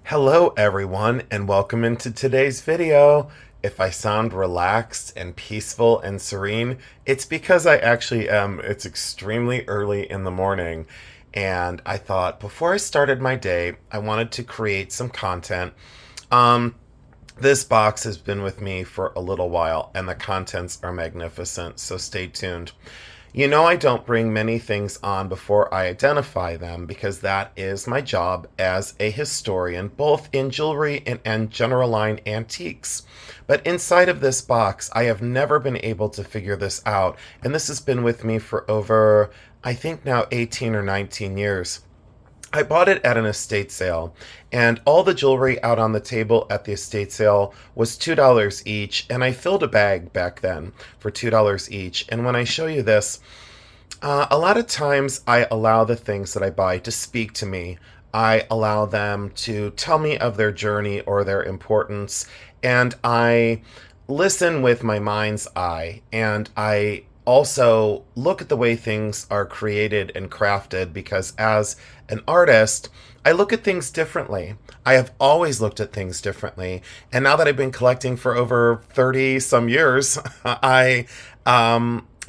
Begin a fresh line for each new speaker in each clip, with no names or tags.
Hello everyone and welcome into today's video. If I sound relaxed and peaceful and serene, it's because I actually am. It's extremely early in the morning and I thought before I started my day, I wanted to create some content. Um, this box has been with me for a little while and the contents are magnificent, so stay tuned. You know, I don't bring many things on before I identify them because that is my job as a historian, both in jewelry and general line antiques. But inside of this box, I have never been able to figure this out, and this has been with me for over, I think now 18 or 19 years. I bought it at an estate sale, and all the jewelry out on the table at the estate sale was $2 each, and I filled a bag back then for $2 each. And when I show you this, a lot of times I allow the things that I buy to speak to me. I allow them to tell me of their journey or their importance, and I listen with my mind's eye, and I also look at the way things are created and crafted because as an artist, I look at things differently. I have always looked at things differently. And now that I've been collecting for over 30 some years, I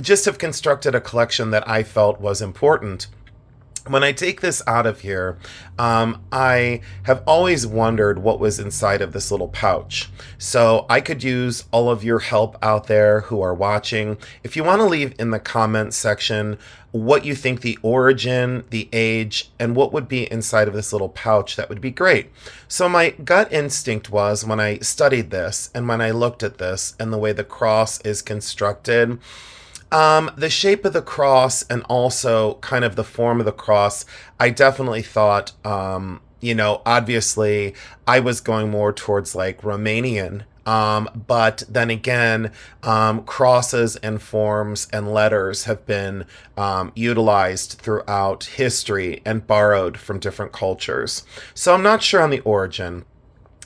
just have constructed a collection that I felt was important. When I take this out of here, I have always wondered what was inside of this little pouch. So I could use all of your help out there who are watching. If you want to leave in the comment section what you think the origin, the age, and what would be inside of this little pouch, that would be great. So my gut instinct was when I studied this and when I looked at this and the way the cross is constructed, the shape of the cross and also kind of the form of the cross, I definitely thought, obviously I was going more towards like Romanian. But then again, crosses and forms and letters have been utilized throughout history and borrowed from different cultures. So I'm not sure on the origin.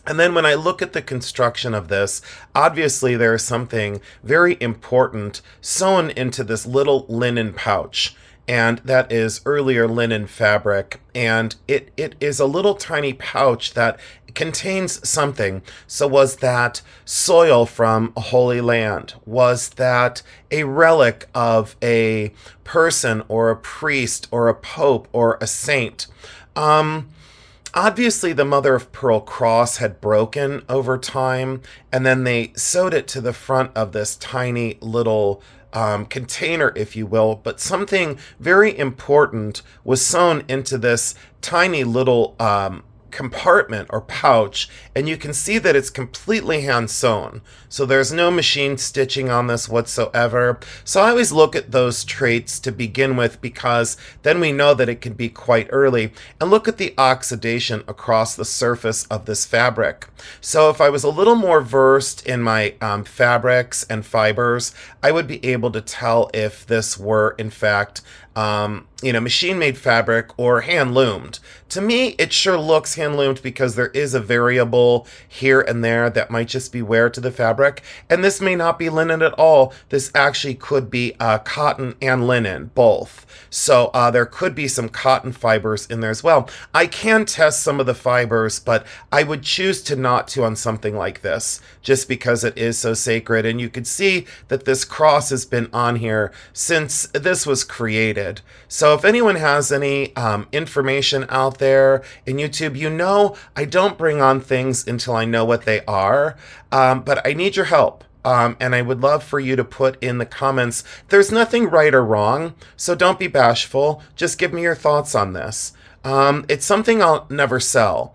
And then when I look at the construction of this, obviously there is something very important sewn into this little linen pouch. And that is earlier linen fabric. And it is a little tiny pouch that contains something. So was that soil from a holy land? Was that a relic of a person or a priest or a pope or a saint? Obviously, the mother of pearl cross had broken over time, and then they sewed it to the front of this tiny little container, if you will. But something very important was sewn into this tiny little compartment or pouch, and you can see that it's completely hand sewn. So there's no machine stitching on this whatsoever. So I always look at those traits to begin with because then we know that it can be quite early. And look at the oxidation across the surface of this fabric. So if I was a little more versed in my fabrics and fibers, I would be able to tell if this were in fact machine-made fabric or hand-loomed. To me, it sure looks hand-loomed because there is a variable here and there that might just be wear to the fabric. And this may not be linen at all. This actually could be cotton and linen, both. So there could be some cotton fibers in there as well. I can test some of the fibers, but I would choose to not to on something like this, just because it is so sacred. And you could see that this cross has been on here since this was created. So if anyone has any information out there in YouTube, I don't bring on things until I know what they are, but I need your help. And I would love for you to put in the comments, there's nothing right or wrong, so don't be bashful. Just give me your thoughts on this. It's something I'll never sell.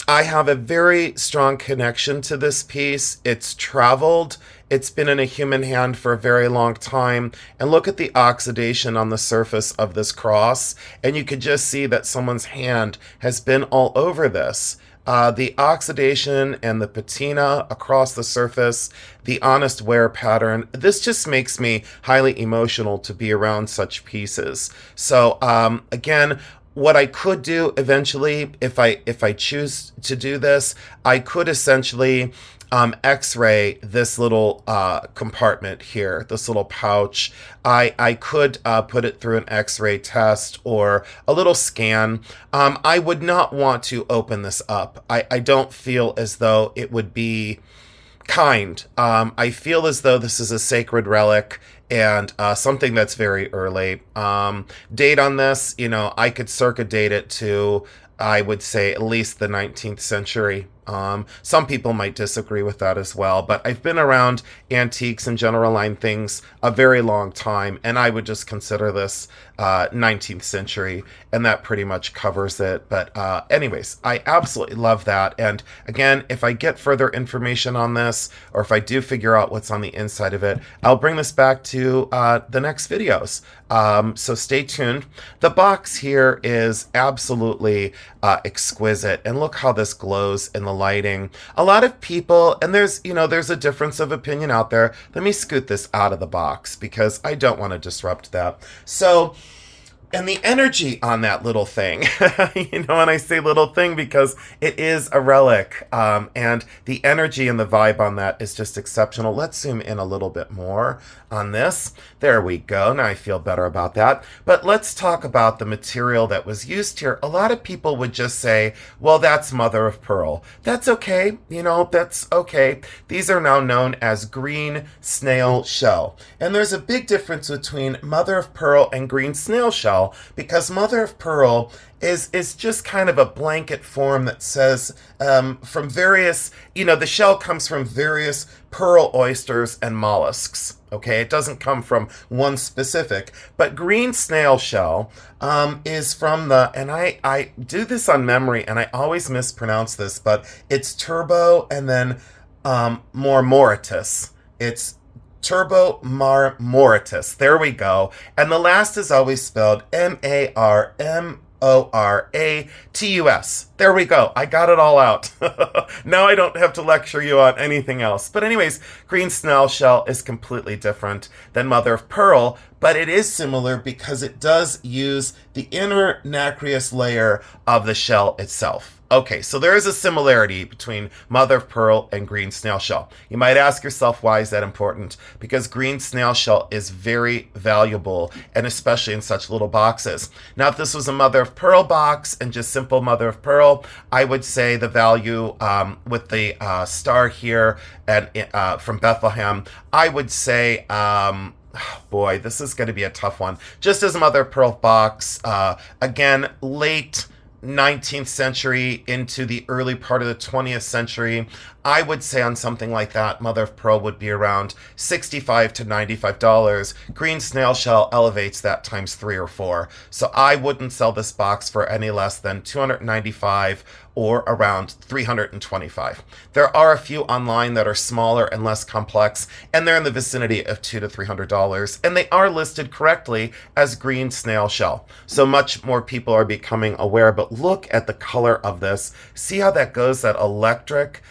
I have a very strong connection to this piece. It's traveled. It's been in a human hand for a very long time. And look at the oxidation on the surface of this cross. And you could just see that someone's hand has been all over this. The oxidation and the patina across the surface, the honest wear pattern, this just makes me highly emotional to be around such pieces. So again, What I could do eventually, if I choose to do this, I could essentially x-ray this little compartment here, this little pouch. I could put it through an x-ray test or a little scan. I would not want to open this up. I don't feel as though it would be kind. I feel as though this is a sacred relic and something that's very early. Date on this, I could circa date it to, I would say, at least the 19th century. Some people might disagree with that as well, but I've been around antiques and general line things a very long time, and I would just consider this 19th century, and that pretty much covers it. But anyways, I absolutely love that. And again, if I get further information on this, or if I do figure out what's on the inside of it, I'll bring this back to the next videos. So stay tuned. The box here is absolutely exquisite, and look how this glows in the lighting. A lot of people, and there's a difference of opinion out there. Let me scoot this out of the box because I don't want to disrupt that. So, and the energy on that little thing, and I say little thing because it is a relic, and the energy and the vibe on that is just exceptional. Let's zoom in a little bit more on this. There we go. Now I feel better about that. But let's talk about the material that was used here. A lot of people would just say, well, that's mother of pearl. That's okay. That's okay. These are now known as green snail shell. And there's a big difference between mother of pearl and green snail shell, because mother of pearl is just kind of a blanket form that says from various, the shell comes from various pearl oysters and mollusks. Okay, it doesn't come from one specific, but green snail shell is from the, and I do this on memory and I always mispronounce this, but it's turbo and then Marmoritus. It's Turbo Marmoritus. There we go. And the last is always spelled Moratus. There we go. I got it all out. Now I don't have to lecture you on anything else. But anyways, green snail shell is completely different than mother of pearl, but it is similar because it does use the inner nacreous layer of the shell itself. Okay, so there is a similarity between mother of pearl and green snail shell. You might ask yourself, why is that important? Because green snail shell is very valuable, and especially in such little boxes. Now, if this was a mother of pearl box and just simple mother of pearl, I would say the value with the star here and from Bethlehem, I would say, boy, this is going to be a tough one. Just as a mother of pearl box, again, late 19th century into the early part of the 20th century, I would say on something like that, mother of pearl would be around $65 to $95. Green snail shell elevates that times 3 or 4. So I wouldn't sell this box for any less than $295 or around $325. There are a few online that are smaller and less complex, and they're in the vicinity of $200 to $300, and they are listed correctly as green snail shell. So much more people are becoming aware, but look at the color of this. See how that goes, that electric,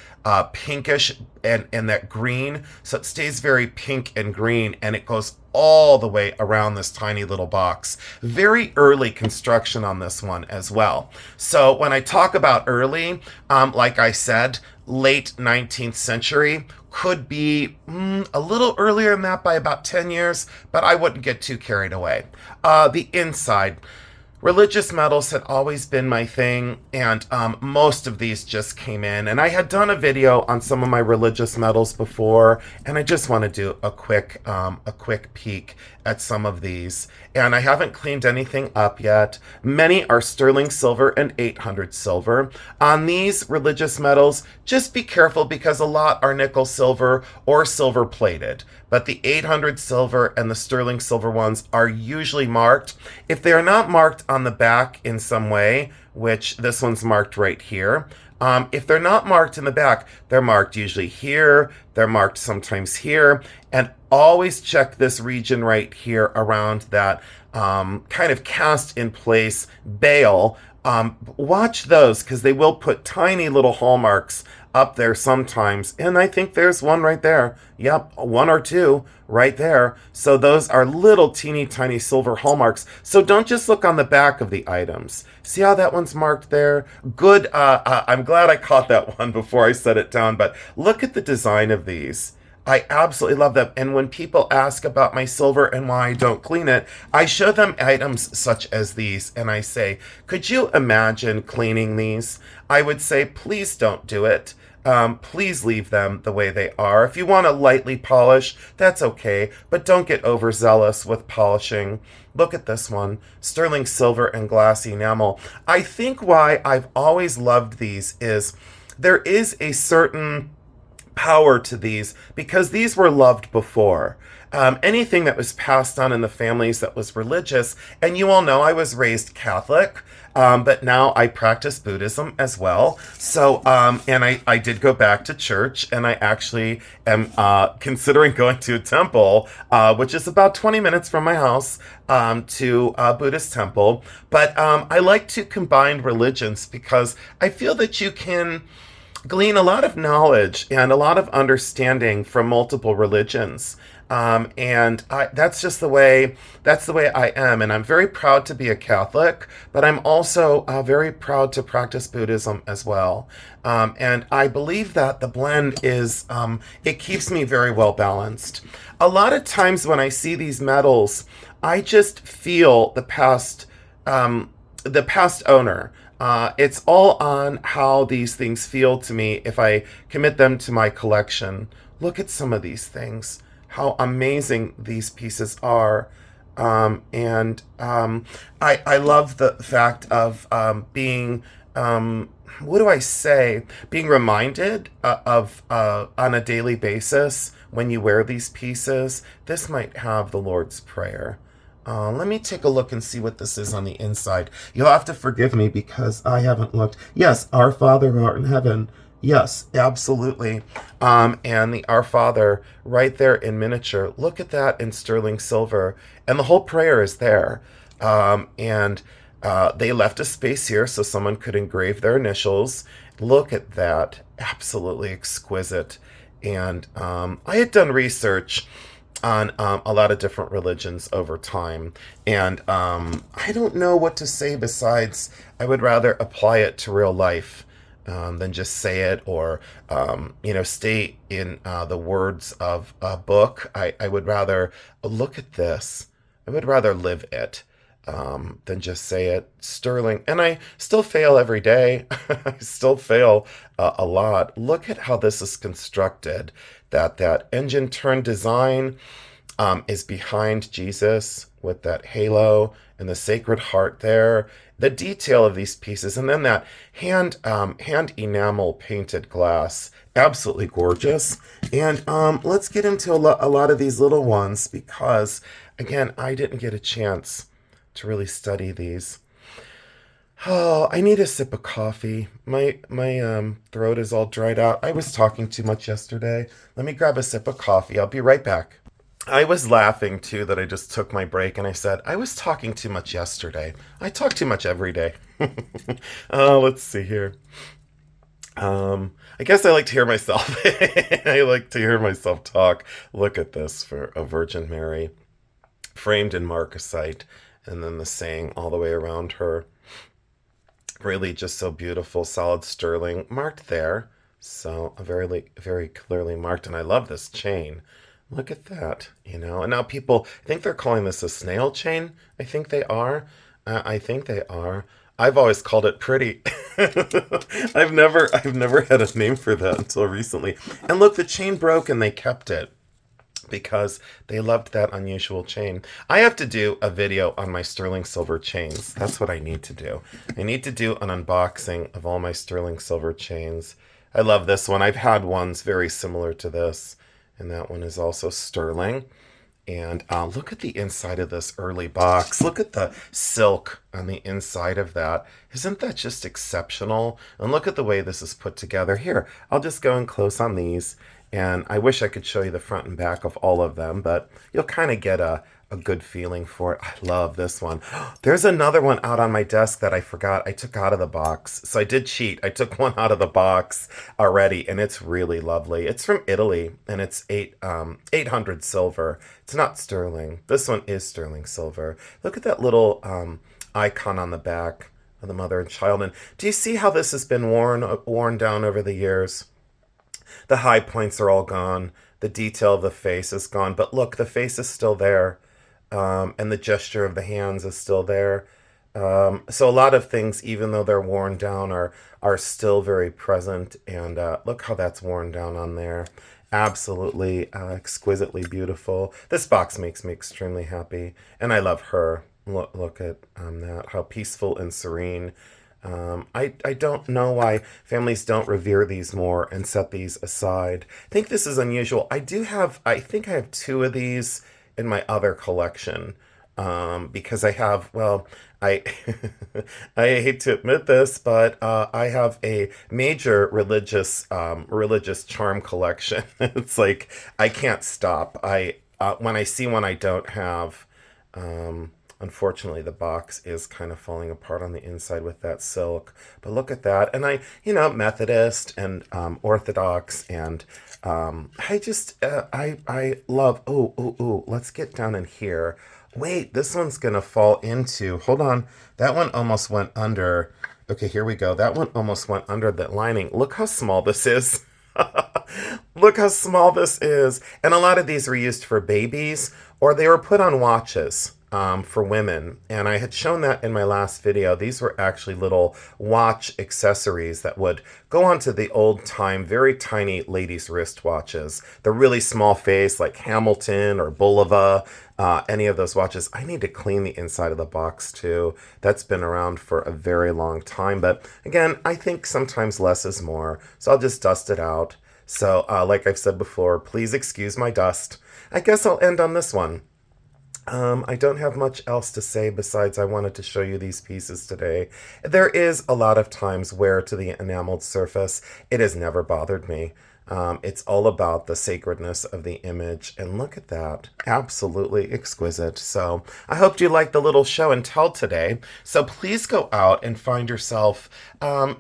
pinkish and that green. So it stays very pink and green, and it goes all the way around this tiny little box. Very early construction on this one as well. So when I talk about early, like I said, late 19th century, could be a little earlier than that by about 10 years, but I wouldn't get too carried away. The inside. Religious metals had always been my thing, and most of these just came in. And I had done a video on some of my religious metals before, and I just want to do a quick peek at some of these. And I haven't cleaned anything up yet. Many are sterling silver and 800 silver. On these religious metals, just be careful because a lot are nickel silver or silver plated. But the 800 silver and the sterling silver ones are usually marked. If they are not marked on the back in some way, which this one's marked right here, if they're not marked in the back, they're marked usually here, they're marked sometimes here, and always check this region right here around that kind of cast in place bail Watch those because they will put tiny little hallmarks up there sometimes. And I think there's one right there. Yep, one or two right there. So those are little teeny tiny silver hallmarks. So don't just look on the back of the items. See how that one's marked there? Good. I'm glad I caught that one before I set it down. But look at the design of these. I absolutely love them. And when people ask about my silver and why I don't clean it, I show them items such as these and I say, could you imagine cleaning these? I would say, please don't do it. Please leave them the way they are. If you want to lightly polish, that's okay, but don't get overzealous with polishing. Look at this one, sterling silver and glass enamel. I think why I've always loved these is there is a certain power to these because these were loved before. Anything that was passed on in the families that was religious, and you all know I was raised Catholic, but now I practice Buddhism as well. So, and I did go back to church, and I actually am considering going to a temple, which is about 20 minutes from my house, to a Buddhist temple. But I like to combine religions because I feel that you can glean a lot of knowledge and a lot of understanding from multiple religions. That's just that's the way I am. And I'm very proud to be a Catholic, but I'm also very proud to practice Buddhism as well. And I believe that the blend it keeps me very well balanced. A lot of times when I see these medals, I just feel the past owner. It's all on how these things feel to me if I commit them to my collection. Look at some of these things, how amazing these pieces are. I love the fact of being, what do I say, being reminded of on a daily basis when you wear these pieces. This might have the Lord's Prayer. Let me take a look and see what this is on the inside. You'll have to forgive me because I haven't looked. Yes, Our Father who art in heaven. Yes, absolutely. And the Our Father right there in miniature. Look at that in sterling silver. And the whole prayer is there. They left a space here so someone could engrave their initials. Look at that. Absolutely exquisite. And I had done research on a lot of different religions over time. And I don't know what to say besides I would rather apply it to real life than just say it or, stay in the words of a book. I would rather look at this. I would rather live it than just say it. Sterling. And I still fail every day. I still fail a lot. Look at how this is constructed. That engine turn design is behind Jesus with that halo and the Sacred Heart there. The detail of these pieces, and then that hand enamel painted glass, absolutely gorgeous. And let's get into a lot of these little ones because, again, I didn't get a chance to really study these. Oh, I need a sip of coffee. My throat is all dried out. I was talking too much yesterday. Let me grab a sip of coffee. I'll be right back. I was laughing too that I just took my break and I said, I was talking too much yesterday. I talk too much every day. Let's see here. I guess I like to hear myself. I like to hear myself talk. Look at this for a Virgin Mary, framed in marcasite, and then the saying all the way around her. Really just so beautiful, solid sterling, marked there. So very, very clearly marked. And I love this chain. Look at that, And now people, I think they're calling this a snail chain. I think they are. I think they are. I've always called it pretty. I've never had a name for that until recently. And look, the chain broke and they kept it because they loved that unusual chain. I have to do a video on my sterling silver chains. That's what I need to do. I need to do an unboxing of all my sterling silver chains. I love this one. I've had ones very similar to this, and that one is also sterling. And look at the inside of this early box. Look at the silk on the inside of that. Isn't that just exceptional? And look at the way this is put together. Here, I'll just go in close on these. And I wish I could show you the front and back of all of them, but you'll kind of get a a good feeling for it. I love this one. There's another one out on my desk that I forgot I took out of the box. So I did cheat. I took one out of the box already, and it's really lovely. It's from Italy, and it's 800 silver. It's not sterling. This one is sterling silver. Look at that little icon on the back of the mother and child. And do you see how this has been worn down over the years? The high points are all gone. The detail of the face is gone. But look, the face is still there. And the gesture of the hands is still there. So a lot of things, even though they're worn down, are still very present. And look how that's worn down on there. Absolutely exquisitely beautiful. This box makes me extremely happy. And I love her. Look at that, how peaceful and serene. I don't know why families don't revere these more and set these aside. I think this is unusual. I think I have two of these in my other collection. Because I have, well, I I hate to admit this, but I have a major religious charm collection. It's like I can't stop. I when I see one I don't have. Unfortunately, the box is kind of falling apart on the inside with that silk. But look at that. And Methodist and Orthodox, and I love, let's get down in here. Wait, this one's going to fall into, hold on. That one almost went under. Okay, here we go. That one almost went under that lining. Look how small this is. Look how small this is. And a lot of these were used for babies, or they were put on watches for women. And I had shown that in my last video. These were actually little watch accessories that would go onto the old time, very tiny ladies' wristwatches. The really small face, like Hamilton or Bulova, any of those watches. I need to clean the inside of the box too. That's been around for a very long time. But again, I think sometimes less is more. So I'll just dust it out. So like I've said before, please excuse my dust. I guess I'll end on this one. I don't have much else to say besides I wanted to show you these pieces today. There is a lot of times wear to the enameled surface. It has never bothered me. It's all about the sacredness of the image, and look at that. Absolutely exquisite. So I hope you liked the little show and tell today. So please go out and find yourself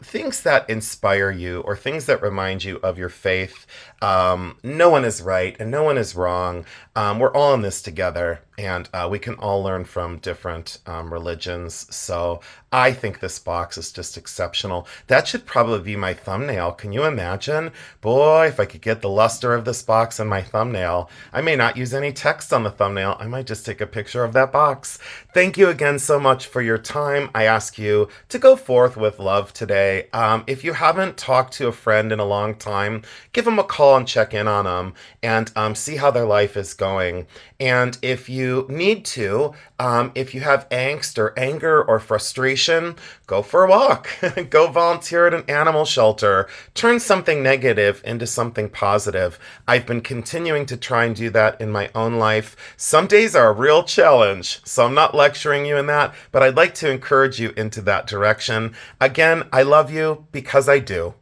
things that inspire you or things that remind you of your faith. No one is right and no one is wrong. We're all in this together, and we can all learn from different religions. So I think this box is just exceptional. That should probably be my thumbnail. Can you imagine? Boy, if I could get the luster of this box in my thumbnail. I may not use any text on the thumbnail. I might just take a picture of that box. Thank you again so much for your time. I ask you to go forth with love today. If you haven't talked to a friend in a long time, give them a call and check in on them and see how their life is going. And if you need to, if you have angst or anger or frustration, go for a walk. Go volunteer at an animal shelter. Turn something negative into something positive. I've been continuing to try and do that in my own life. Some days are a real challenge, so I'm not lecturing you in that, but I'd like to encourage you into that direction. Again, I love you because I do.